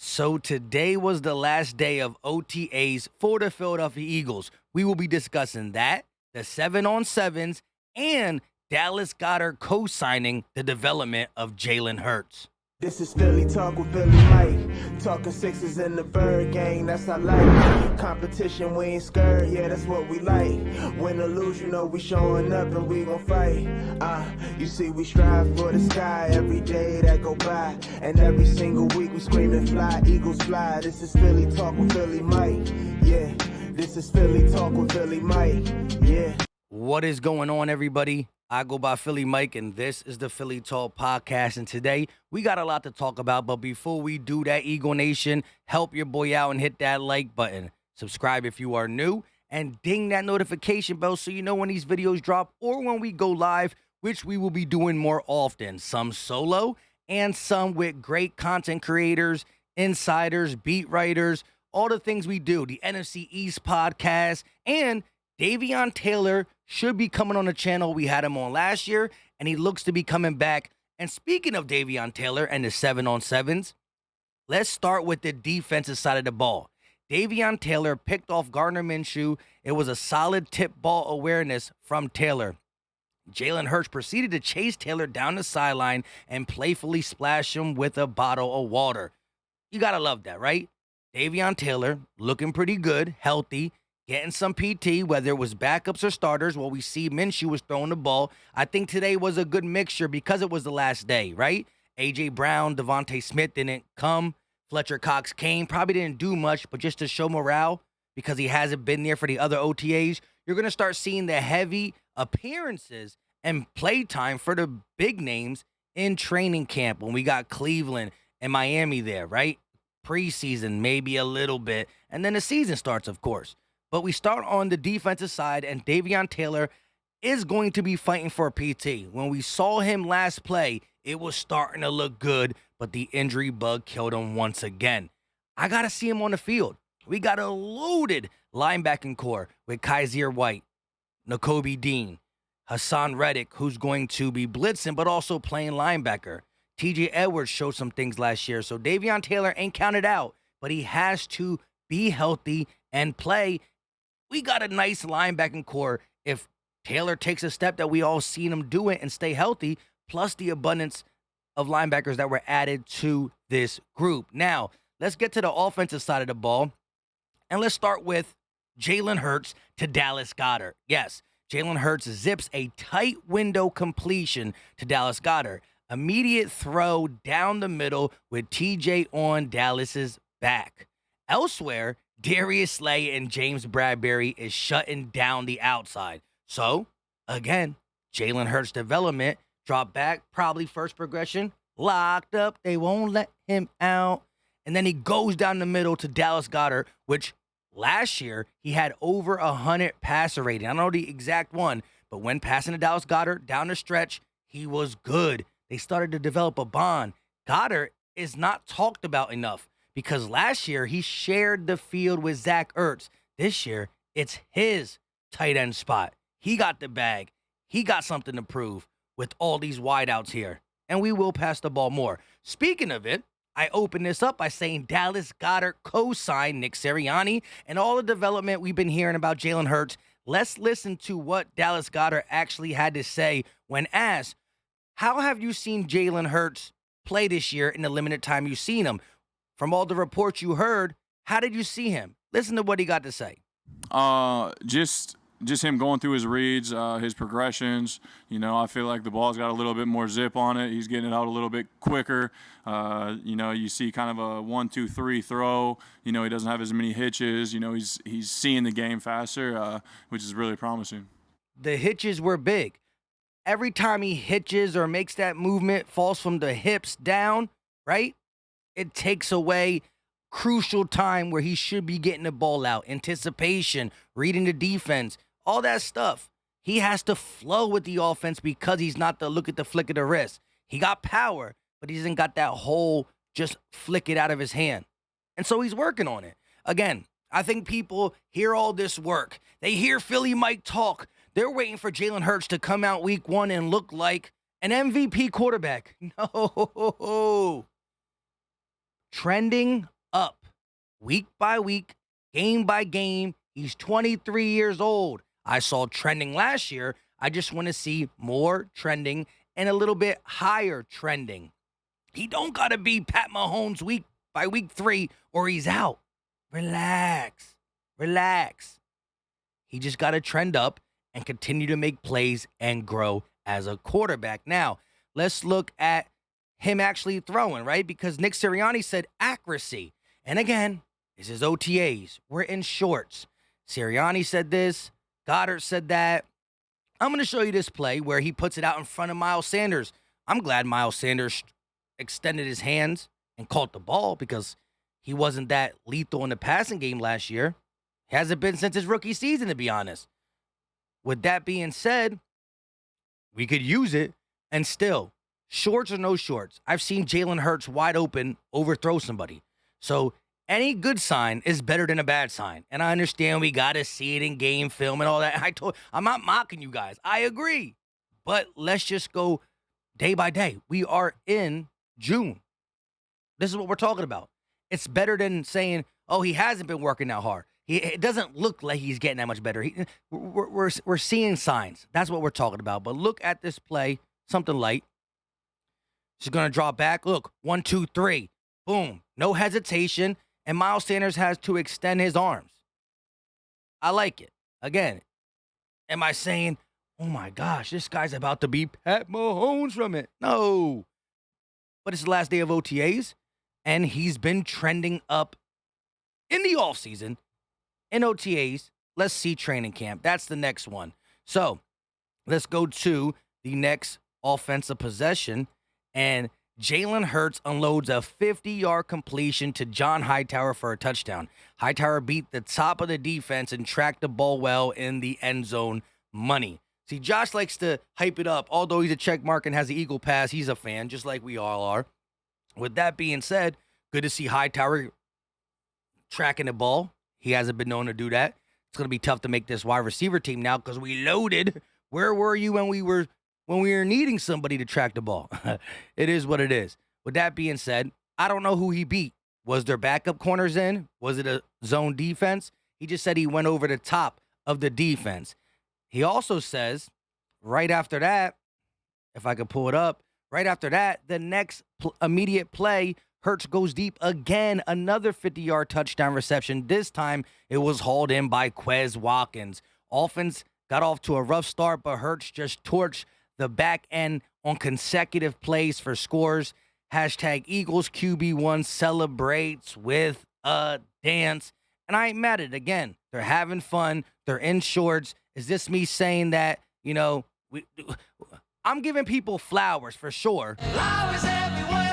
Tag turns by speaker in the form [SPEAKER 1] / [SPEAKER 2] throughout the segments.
[SPEAKER 1] So today was the last day of OTAs for the Philadelphia Eagles. We will be discussing that, the 7-on-7s, and Dallas Goedert co-signing the development of Jalen Hurts.
[SPEAKER 2] This is Philly Talk with Philly Mike. Talking sixes in the bird gang, that's our life. Competition, we ain't scared, yeah, that's what we like. Win or lose, you know we showing up and we gon' fight. You see we strive for the sky every day that go by. And every single week we scream and fly, Eagles fly. This is Philly Talk with Philly Mike, yeah. This is Philly Talk with Philly Mike, yeah.
[SPEAKER 1] What is going on, everybody? I go by Philly Mike, and this is the Philly Talk Podcast. And today, we got a lot to talk about. But before we do that, Eagle Nation, help your boy out and hit that like button. Subscribe if you are new, and ding that notification bell so you know when these videos drop or when we go live, which we will be doing more often. Some solo and some with great content creators, insiders, beat writers, all the things we do. The NFC East podcast, and Davion Taylor should be coming on the channel. We had him on last year, and he looks to be coming back. And speaking of Davion Taylor and the 7-on-7s, let's start with the defensive side of the ball. Davion Taylor picked off Gardner Minshew. It was a solid tip ball awareness from Taylor. Jalen Hurts proceeded to chase Taylor down the sideline and playfully splash him with a bottle of water. You got to love that, right? Davion Taylor looking pretty good, healthy, getting some PT, whether it was backups or starters. While we see Minshew was throwing the ball. I think today was a good mixture because it was the last day, right? A.J. Brown, Devontae Smith didn't come. Fletcher Cox came. Probably didn't do much, but just to show morale because he hasn't been there for the other OTAs, you're going to start seeing the heavy appearances and play time for the big names in training camp when we got Cleveland and Miami there, right? Preseason, maybe a little bit. And then the season starts, of course. But we start on the defensive side, and Davion Taylor is going to be fighting for a PT. When we saw him last play, it was starting to look good, but the injury bug killed him once again. I got to see him on the field. We got a loaded linebacking core with Kaiser White, Nakobe Dean, Hassan Reddick, who's going to be blitzing, but also playing linebacker. TJ Edwards showed some things last year, so Davion Taylor ain't counted out, but he has to be healthy and play. We got a nice linebacking core if Taylor takes a step that we all seen him do it and stay healthy, plus the abundance of linebackers that were added to this group. Now, let's get to the offensive side of the ball, and let's start with Jalen Hurts to Dallas Goedert. Yes, Jalen Hurts zips a tight window completion to Dallas Goedert. Immediate throw down the middle with TJ on Dallas's back. Elsewhere, Darius Slay and James Bradbury is shutting down the outside. So, again, Jalen Hurts development, drop back, probably first progression, locked up, they won't let him out. And then he goes down the middle to Dallas Goedert, which last year he had over 100 passer rating. I don't know the exact one, but when passing to Dallas Goedert down the stretch, he was good. They started to develop a bond. Goedert is not talked about enough, because last year he shared the field with Zach Ertz. This year, it's his tight end spot. He got the bag. He got something to prove with all these wideouts here. And we will pass the ball more. Speaking of it, I open this up by saying Dallas Goedert co-signed Nick Sirianni and all the development we've been hearing about Jalen Hurts. Let's listen to what Dallas Goedert actually had to say when asked, how have you seen Jalen Hurts play this year in the limited time you've seen him? From all the reports you heard, how did you see him? Listen to what he got to say.
[SPEAKER 3] Just him going through his reads, his progressions. You know, I feel like the ball's got a little bit more zip on it. He's getting it out a little bit quicker. You know, you see kind of a 1-2-3 throw. You know, he doesn't have as many hitches. You know, he's seeing the game faster, which is really promising.
[SPEAKER 1] The hitches were big. Every time he hitches or makes that movement, falls from the hips down, right? It takes away crucial time where he should be getting the ball out. Anticipation, reading the defense, all that stuff. He has to flow with the offense because he's not the look at the flick of the wrist. He got power, but he hasn't got that whole just flick it out of his hand. And so he's working on it. Again, I think people hear all this work. They hear Philly Mike talk. They're waiting for Jalen Hurts to come out week one and look like an MVP quarterback. No. trending up week by week, game by game. He's 23 years old. I saw trending last year. I just want to see more trending and a little bit higher trending. He don't got to be Pat Mahomes week by week 3 or he's out. Relax. Relax. He just got to trend up and continue to make plays and grow as a quarterback. Now, let's look at him actually throwing, right? Because Nick Sirianni said accuracy. And again, this is OTAs. We're in shorts. Sirianni said this. Goddard said that. I'm going to show you this play where he puts it out in front of Miles Sanders. I'm glad Miles Sanders extended his hands and caught the ball because he wasn't that lethal in the passing game last year. Hasn't been since his rookie season, to be honest. With that being said, we could use it, and still, shorts or no shorts, I've seen Jalen Hurts wide open overthrow somebody. So any good sign is better than a bad sign. And I understand we got to see it in game film and all that. I'm not mocking you guys. I agree. But let's just go day by day. We are in June. This is what we're talking about. It's better than saying, oh, he hasn't been working that hard. It doesn't look like he's getting that much better. We're seeing signs. That's what we're talking about. But look at this play, something light. She's going to draw back. Look, 1, 2, 3. Boom. No hesitation. And Miles Sanders has to extend his arms. I like it. Again, am I saying, oh my gosh, this guy's about to be Pat Mahomes from it? No. But it's the last day of OTAs, and he's been trending up in the offseason. In OTAs, let's see training camp. That's the next one. So let's go to the next offensive possession. And Jalen Hurts unloads a 50-yard completion to John Hightower for a touchdown. Hightower beat the top of the defense and tracked the ball well in the end zone. Money. See, Josh likes to hype it up. Although he's a check mark and has the Eagle pass, he's a fan, just like we all are. With that being said, good to see Hightower tracking the ball. He hasn't been known to do that. It's going to be tough to make this wide receiver team now because we loaded. Where were you when we were needing somebody to track the ball? It is what it is. With that being said, I don't know who he beat. Was there backup corners in? Was it a zone defense? He just said he went over the top of the defense. He also says, right after that, if I could pull it up, right after that, the next immediate play, Hurts goes deep again, another 50-yard touchdown reception. This time, it was hauled in by Quez Watkins. Offense got off to a rough start, but Hurts just torched the back end on consecutive plays for scores. Hashtag Eagles QB1 celebrates with a dance. And I ain't mad at it. Again, they're having fun. They're in shorts. Is this me saying that, I'm giving people flowers for sure. Flowers everywhere.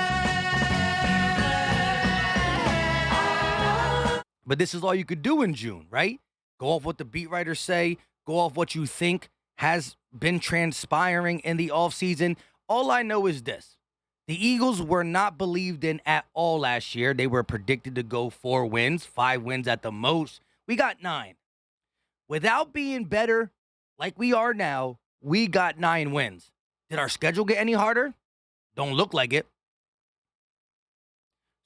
[SPEAKER 1] But this is all you could do in June, right? Go off what the beat writers say. Go off what you think has been transpiring in the offseason. All I know is this. The Eagles were not believed in at all last year. They were predicted to go 4 wins, 5 wins at the most. We got 9. Without being better like we are now, we got 9 wins. Did our schedule get any harder? Don't look like it.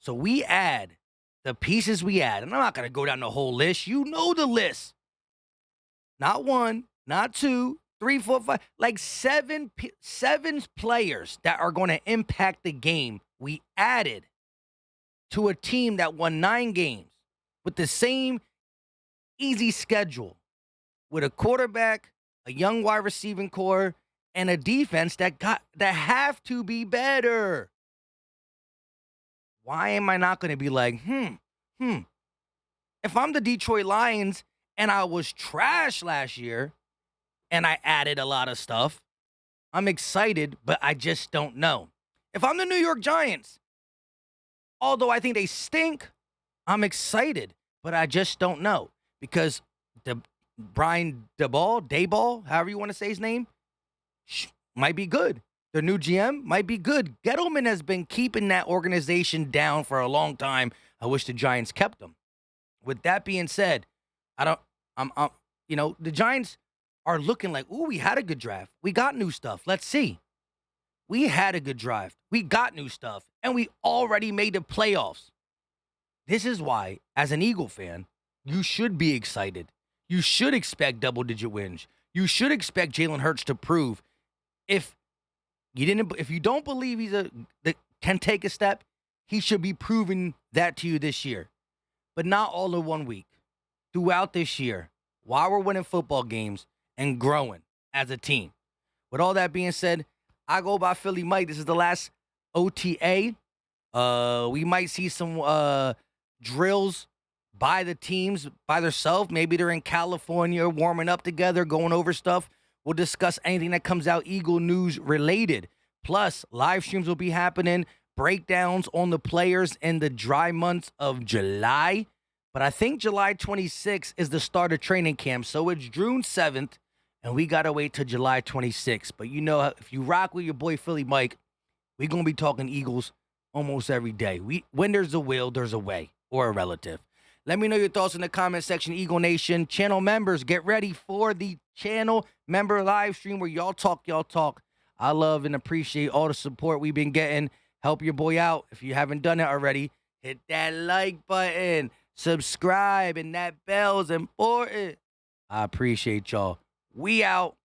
[SPEAKER 1] So we add the pieces we add. And I'm not going to go down the whole list. You know the list. Not 1, not 2, 3, 4, 5. Like 7 players that are going to impact the game. We added to a team that won 9 games with the same easy schedule. With a quarterback, a young wide receiving core, and a defense that have to be better. Why am I not going to be like, If I'm the Detroit Lions and I was trash last year and I added a lot of stuff, I'm excited, but I just don't know. If I'm the New York Giants, although I think they stink, I'm excited, but I just don't know. Because Brian Daboll, however you want to say his name, might be good. Their new GM might be good. Gettleman has been keeping that organization down for a long time. I wish the Giants kept them. With that being said, the Giants are looking like, ooh, we had a good draft. We got new stuff. Let's see. We had a good draft. We got new stuff. And we already made the playoffs. This is why, as an Eagle fan, you should be excited. You should expect double-digit wins. You should expect Jalen Hurts to prove if you don't believe that can take a step, he should be proving that to you this year. But not all in 1 week. Throughout this year, while we're winning football games and growing as a team. With all that being said, I go by Philly Mike. This is the last OTA. We might see some drills by the teams by themselves. Maybe they're in California warming up together, going over stuff. We'll discuss anything that comes out Eagle news related. Plus, live streams will be happening, breakdowns on the players in the dry months of July. But I think July 26th is the start of training camp. So it's June 7th, and we got to wait till July 26th. But you know, if you rock with your boy Philly Mike, we're going to be talking Eagles almost every day. When there's a will, there's a way, or a relative. Let me know your thoughts in the comment section, Eagle Nation. Channel members, get ready for the channel member live stream where y'all talk. I love and appreciate all the support we've been getting. Help your boy out. If you haven't done it already, hit that like button, subscribe, and that bell's important. I appreciate y'all. We out.